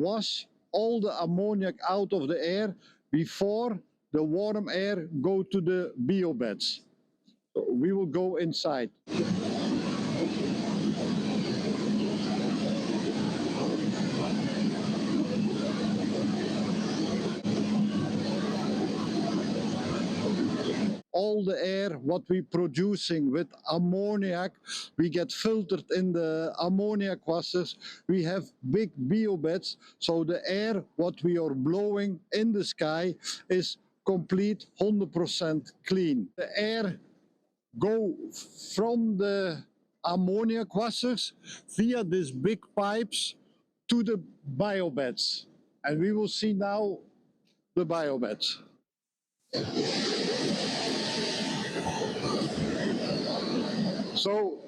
wash all the ammoniac out of the air before the warm air go to the biobeds. So we will go inside. All the air what we producing with ammoniac, we get filtered in the ammoniac washes. We have big biobeds, so the air what we are blowing in the sky is complete 100% clean. The air go from the ammoniac washers via these big pipes to the biobeds, and we will see now the biobeds. So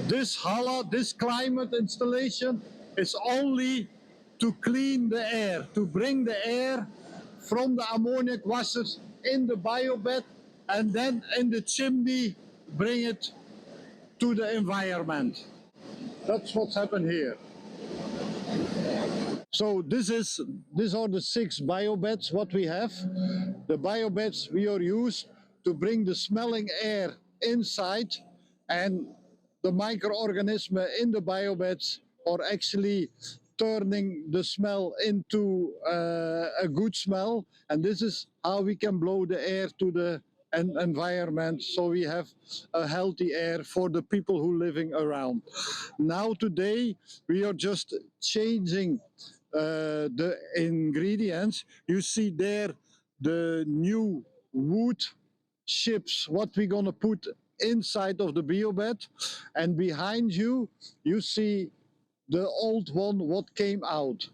this Hala, this climate installation is only to clean the air, to bring the air from the ammoniac washers in the biobed, and then in the chimney bring it to the environment. That's what's happened here. So these are the 6 biobeds what we have. The biobeds we are used to bring the smelling air inside, and the microorganisms in the biobeds are actually turning the smell into a good smell, and this is how we can blow the air to the environment, so we have a healthy air for the people who living around. Now today we are just changing the ingredients. You see there the new wood chips what we're gonna put inside of the biobed, and behind you you see the old one what came out.